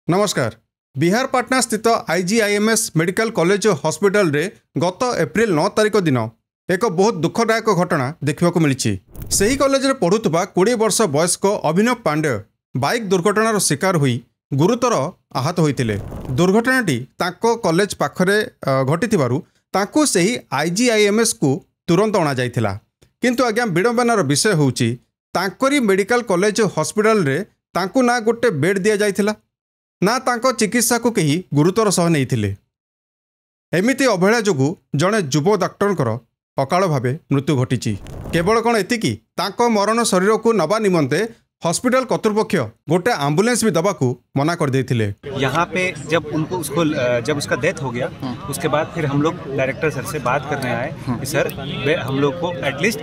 नमस्कार। बिहार पाटना स्थित IGIMS medical college hospital रे गत एप्रिल 9 तारिख दिन एक बहुत दुखदायक घटना देखा मिली। सही कॉलेज रे पढ़ुवा 20 वर्ष वयस्क अभिनव पांडे बाइक दुर्घटनार शिकार हुई गुरुतर आहत होते। दुर्घटनाटी तांको कॉलेज पाखरे घटी सही आईजीआईएमएस को तुरंत अणा जाइथिला। किंतु आज्ञा विडंबनार विषय होउची तांकरी मेडिकल कॉलेज हॉस्पिटल रे तांको ना गोटे बेड दिया जाइथिला ना तांको चिकित्सा को कहीं गुरुतर सह नहीं। एमिति अवहेला जोगु जड़े युव डाक्टर अकाल भावे मृत्यु घटी। केवल कौन एतिकी तांको मरण शरीर को नवा निमंते हॉस्पिटल कर्तृपक्ष गोटे एम्बुलेंस भी दबाकू मना कर देथिले। यहाँ पे जब जब उसका डेथ हो गया उसके बाद फिर हम लोग डायरेक्टर सर से बात करने आए कि सर हम लोग को एटलीस्ट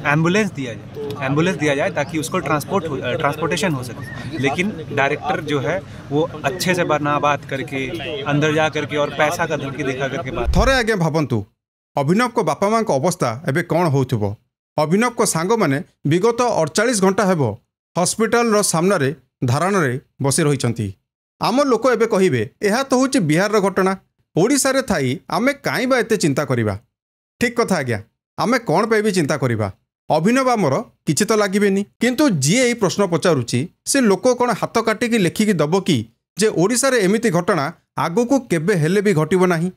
एम्बुलेंस दिया जाए ताकि उसको ट्रांसपोर्टेशन हो सके। लेकिन डायरेक्टर जो है वो अच्छे से ना बात करके अंदर जा करके और पैसा का धमकी दिखा करके बात। थोड़े आगे भावंतु अभिनव को बापा माँ को अवस्था एवं कौन हो। अभिनव को सांग मैंने विगत 48 घंटा हेब हॉस्पिटल सामने धारण रे बसी रही। आम लोक एवं कहे यह तो हूँ बिहार घटना ओडिशा रे थाई आमे काई बा एते चिंता करिबा। ठीक कथा आज्ञा, आमे कौन पे भी चिंता करिबा। अभिनव आमर किछि तो लागिबेनी। किंतु जी यही प्रश्न पचारुची से लोक कौन हाथ काटिकी लेखिकी दब कि जे ओडिशा रे एमिति घटना आगको केबे हेले भी घटिबो नाही।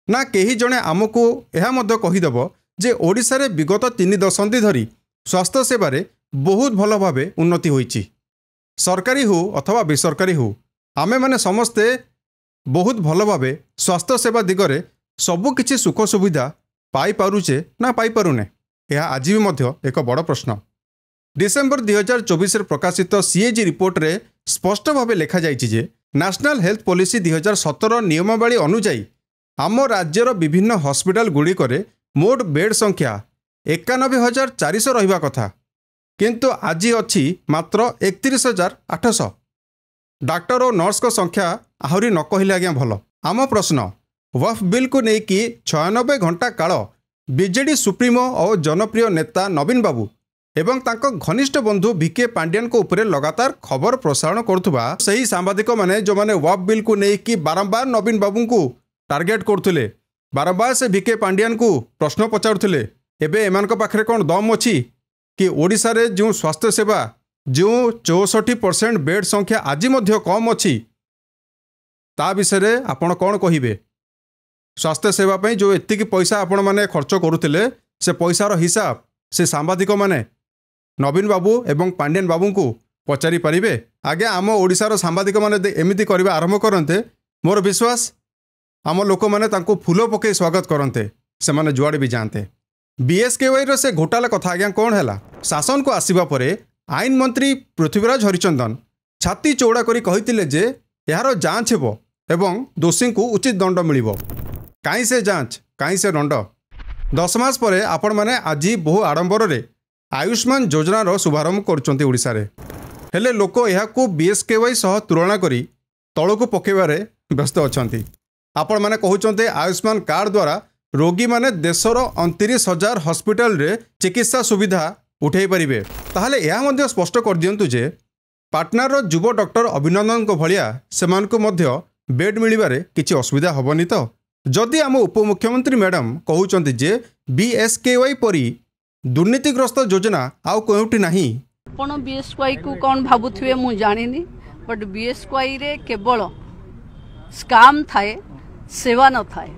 ना केही जणे आमको यह मध्य कहीदेव जे ओडिशा रे विगत 3 दशंधि धरी स्वास्थ्य सेवारे बहुत भल भावे उन्नति होईची। सरकारी हो अथवा बेसरकारी हो आमे माने समस्ते बहुत भल भावे स्वास्थ्य सेवा दिगरे सबु किछि सुख सुविधा पाई पारुचे ना पाई पारुने, यह आज भी मध्य एक बड़ प्रश्न। डिसेम्बर 2024 प्रकाशित सीएजी रिपोर्ट रे स्पष्ट भावे लिखा जाइछि जे नेशनल हेल्थ पॉलिसी 2017 नियमावली अनुसार आम राज्यर विभिन्न हॉस्पिटल गुड़िकरे मोट बेड संख्या 91,400 रहिबा कथा, किंतु आज अच्छी मात्र 31,800। डाक्टर और नर्स को संख्या आहरी न कहले आज्ञा भल। आम प्रश्न वफ बिल को लेकिन 96 घंटा काल बीजेडी सुप्रीमो और जनप्रिय नेता नवीन बाबू एवं तांको घनिष्ठ बंधु भिके पांड्यान को उपरे लगातार खबर प्रसारण करुवा सही सांबादिक माने जो माने वफ बिल को लेकिन बारंबार नवीन बाबू को टार्गेट करथुले, बारंबार से भिके पांड्यान को प्रश्न पचारुले। एबे एमान को पाखरे कौन दम अच्छी कि ओडिशा रे जो स्वास्थ्य सेवा जो 64% बेड संख्या आज मध्य कम अच्छी ता विषय आपण कौन कहिबे। स्वास्थ्य सेवा पई जो एतिकी पैसा आपण माने खर्च करुले से पैसार हिसाब से सांबादिक माने नवीन बाबू एवं पांड्यान बाबू को पचारि पारिबे। आगे आम ओडिशार सांबादिक माने एमिति करबा आरंभ करते मोर विश्वास आम लोक मैंने फूल पकई स्वागत करते से माने जुआड़े भी जाते। बीएसकेवाई से घोटाला कथा आज्ञा कौन है। शासन को आसवा परे आईन मंत्री पृथ्वीराज हरिचंदन छाती चौड़ा करी कहिथिले जे यार जांच हेबो एवं दोषी को उचित दंड मिलिबो। काई से जांच काई से दंड। 10 मास परे आपण माने आज बहु आडंबर रे आयुष्मान योजनार शुभारंभ करछन्ती ओडिशा रे। हेले लोक यहाकू बीएसकेवाई सह तुलना करी तळकू पकेबारे व्यस्त अछन्ती। आपण माने कहउचन्ते आयुष्मान कार्ड द्वारा रोगी माने देशर 29,000 हॉस्पिटल रे चिकित्सा सुविधा उठाई पारिबे। ताहले यह मध्य स्पष्ट कर दियंतु जे पाटनार युव डॉक्टर अभिनंदन को भलिया सेमानकु मध्य बेड मिलिबारे किछि असुविधा होबनी। तो जदि आम उपमुख्यमंत्री मैडम कहउचन्ते जे बीएसकेवाई परी दुर्नीतिग्रस्त योजना आउ कोउठी नाही। आपण बीएसकेवाई को कोन भाबुथिबे मु जानिनी, बट बीएसकेवाई रे केवल स्काम थाए सेवा न थाए।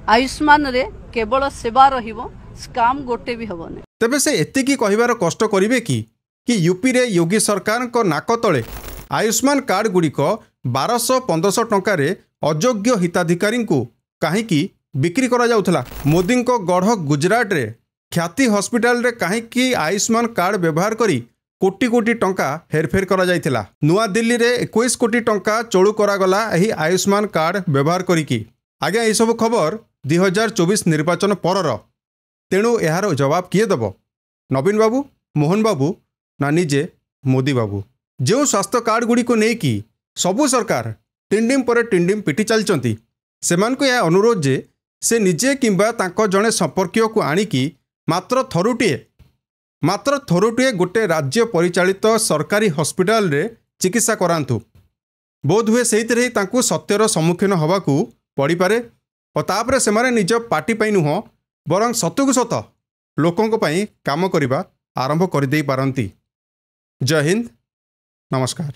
आयुष्मान रे केवल सेवा रहिबो, स्काम गोटे भी होबने। तबे से एतिकी कहिबार कष्ट करिवे कि यूपी रे योगी सरकार को नाक तले आयुष्मान कार्ड गुड़िक 1200-1500 टंका रे अयोग्य हिताधिकारी को काहींकी बिक्री करा जाउथला। मोदी को गढ़ गुजरात रे ख्याति हॉस्पिटल रे काहींकी आयुष्मान कार्ड व्यवहार करी कोटी कोटी टंका हेरफेर करा जाइथिला। नुआ दिल्ली रे 21 कोटी टंका चोळू करागला एही आयुष्मान कार्ड व्यवहार करिकी। आगे यह सब खबर 2024 निर्वाचन परर। तेणु यार जवाब किए दब, नवीन बाबू, मोहन बाबू ना निजे मोदी बाबू। जो स्वास्थ्य कार्ड गुड़ी को लेकिन सबू सरकार टिंडिम पर टिंडिम पिटी चलती सेमान को यह अनुरोध जे से निजे किंबा तांको जड़े संपर्कीय को आनिकी मात्र थरुटिए गोटे राज्य परिचालित सरकारी हॉस्पिटल रे चिकित्सा करांतु। बोधहुए से सत्यर सम्मुखीन होबाकू पड़िपारे और तापर से निज पार्टी पाई नुह बरं सतकू सत लोकों काम करने आरंभ कर दे पारंती। जय हिंद, नमस्कार।